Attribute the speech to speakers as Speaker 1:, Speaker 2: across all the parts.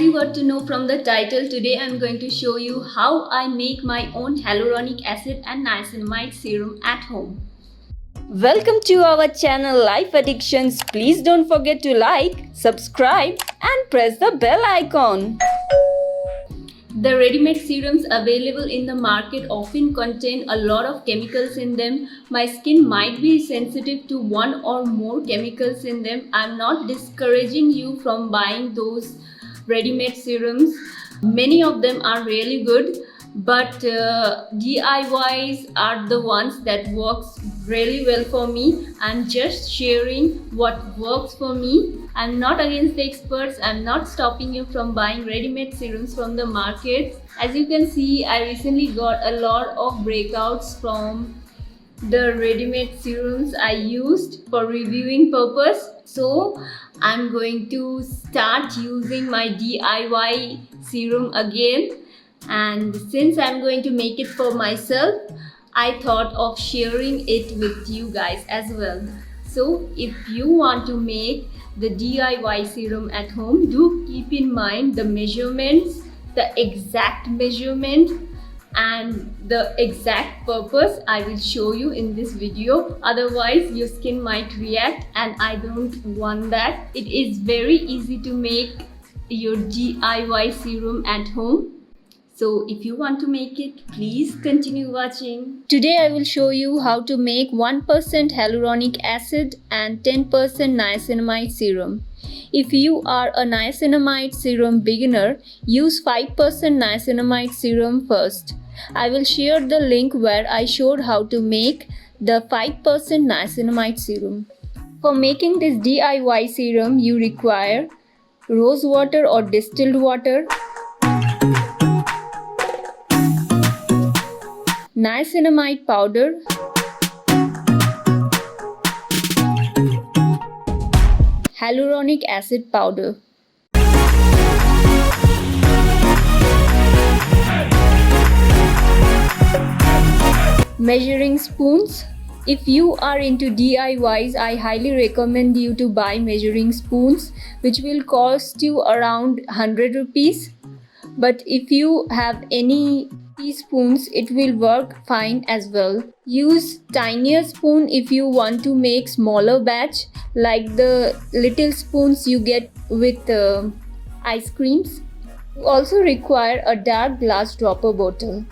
Speaker 1: you got to know from the title, today I'm going to show you how I make my own hyaluronic acid and niacinamide serum at home. Welcome to our channel Life Addictions. Please don't forget to like, subscribe and press the bell icon. The ready-made serums available in the market often contain a lot of chemicals in them. My skin might be sensitive to one or more chemicals in them. I'm not discouraging you from buying those ready-made serums. Many of them are really good, but DIYs are the ones that works really well for me. I'm just sharing what works for me. I'm not against the experts. I'm not stopping you from buying ready-made serums from the market. As you can see, I recently got a lot of breakouts from the ready-made serums I used for reviewing purpose. So I'm going to start using my DIY serum again. And since I'm going to make it for myself, I thought of sharing it with you guys as well. So if you want to make the DIY serum at home, do keep in mind the measurements, the exact measurement and the exact purpose I will show you in this video. Otherwise your skin might react, and I don't want that. It is very easy to make your DIY serum at home. So if you want to make it, please continue watching. Today I will show you how to make 1% hyaluronic acid and 10% niacinamide serum. If you are a niacinamide serum beginner, use 5% niacinamide serum first. I will share the link where I showed how to make the 5% niacinamide serum. For making this DIY serum, you require rose water or distilled water, niacinamide powder, hyaluronic acid powder. Measuring spoons. If you are into DIYs, I highly recommend you to buy measuring spoons, which will cost you around 100 rupees. But if you have any teaspoons, it will work fine as well. Use tinier spoon if you want to make smaller batch, like the little spoons you get with ice creams. You also require a dark glass dropper bottle.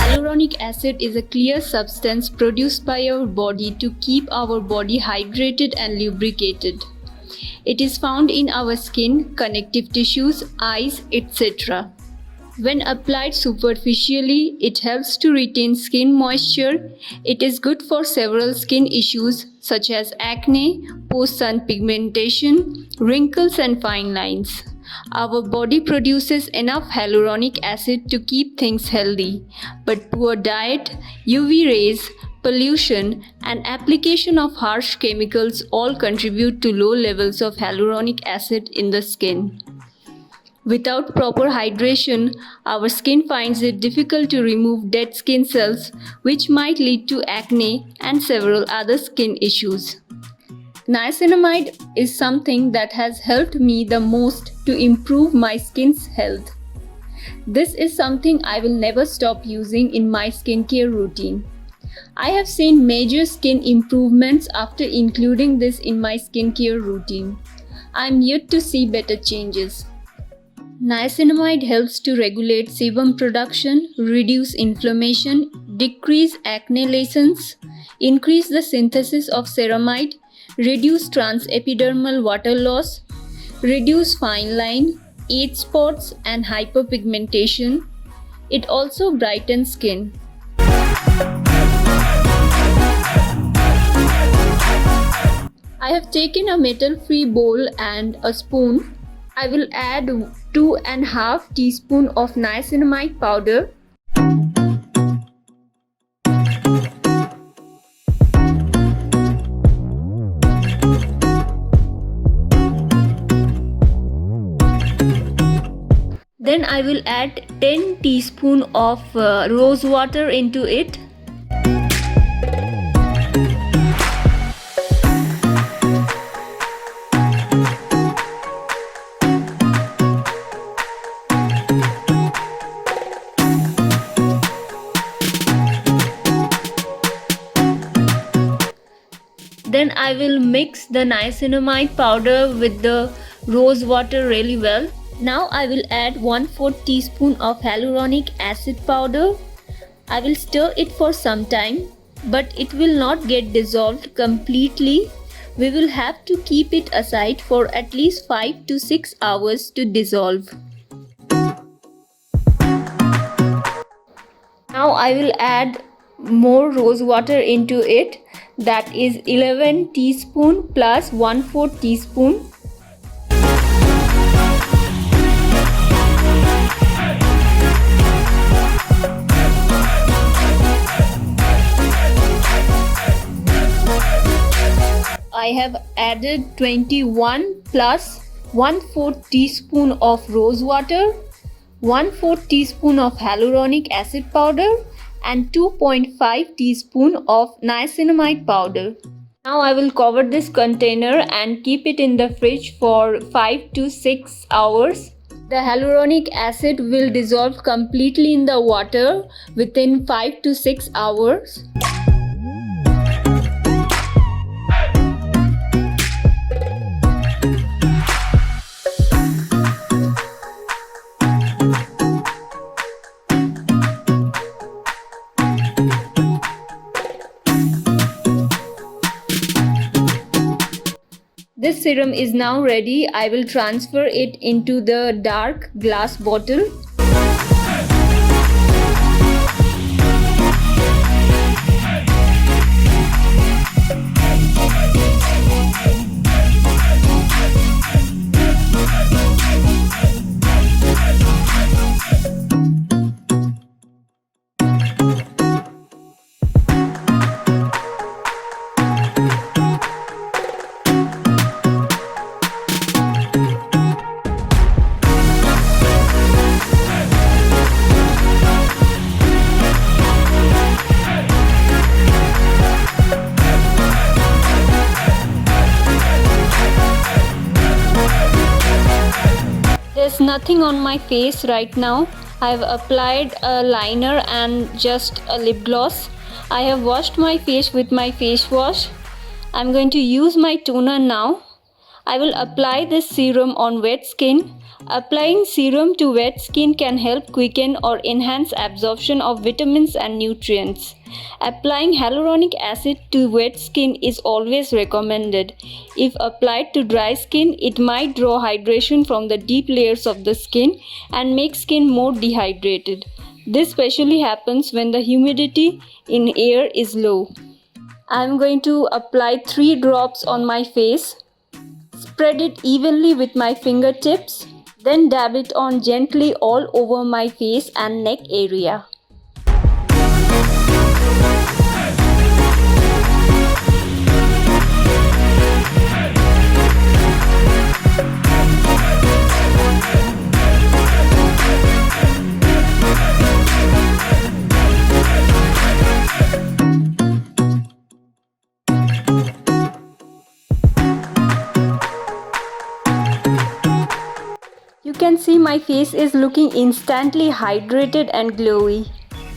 Speaker 1: Hyaluronic acid is a clear substance produced by our body to keep our body hydrated and lubricated. It is found in our skin, connective tissues, eyes, etc. When applied superficially, it helps to retain skin moisture. It is good for several skin issues such as acne, post-sun pigmentation, wrinkles and fine lines. Our body produces enough hyaluronic acid to keep things healthy, but poor diet, UV rays, pollution and application of harsh chemicals all contribute to low levels of hyaluronic acid in the skin. Without proper hydration, our skin finds it difficult to remove dead skin cells, which might lead to acne and several other skin issues. Niacinamide is something that has helped me the most to improve my skin's health. This is something I will never stop using in my skincare routine. I have seen major skin improvements after including this in my skincare routine. I am yet to see better changes. Niacinamide helps to regulate sebum production, reduce inflammation, decrease acne lesions, increase the synthesis of ceramide, reduce transepidermal water loss, reduce fine line, age spots and hyperpigmentation. It also brightens skin. I have taken a metal-free bowl and a spoon. I will add 2.5 teaspoons of niacinamide powder. Then I will add 10 teaspoons of rose water into it. Then I will mix the niacinamide powder with the rose water really well. Now I will add 1/4 teaspoon of hyaluronic acid powder. I will stir it for some time, but it will not get dissolved completely. We will have to keep it aside for at least 5 to 6 hours to dissolve. Now I will add more rose water into it, that is 11 teaspoon plus 1/4 teaspoon. I have added 21 plus 1/4 teaspoon of rose water, 1/4 teaspoon of hyaluronic acid powder and 2.5 teaspoon of niacinamide powder. Now I will cover this container and keep it in the fridge for 5 to 6 hours. The hyaluronic acid will dissolve completely in the water within 5 to 6 hours. This serum is now ready. I will transfer it into the dark glass bottle. There's nothing on my face right now. I have applied a liner and just a lip gloss. I have washed my face with my face wash. I'm going to use my toner now. I will apply this serum on wet skin. Applying serum to wet skin can help quicken or enhance absorption of vitamins and nutrients. Applying hyaluronic acid to wet skin is always recommended. If applied to dry skin, it might draw hydration from the deep layers of the skin and make skin more dehydrated. This especially happens when the humidity in air is low. I am going to apply 3 drops on my face. Spread it evenly with my fingertips. Then dab it on gently all over my face and neck area. You can see my face is looking instantly hydrated and glowy.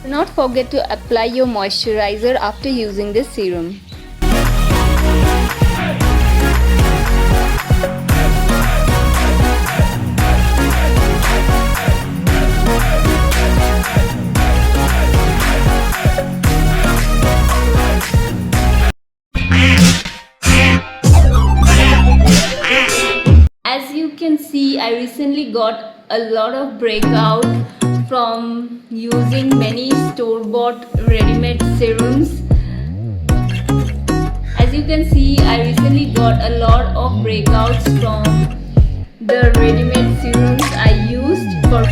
Speaker 1: Do not forget to apply your moisturizer after using this serum. As you can see, I recently got a lot of breakout from using many store-bought ready-made serums. As you can see, I recently got a lot of breakouts from the ready-made serums I used for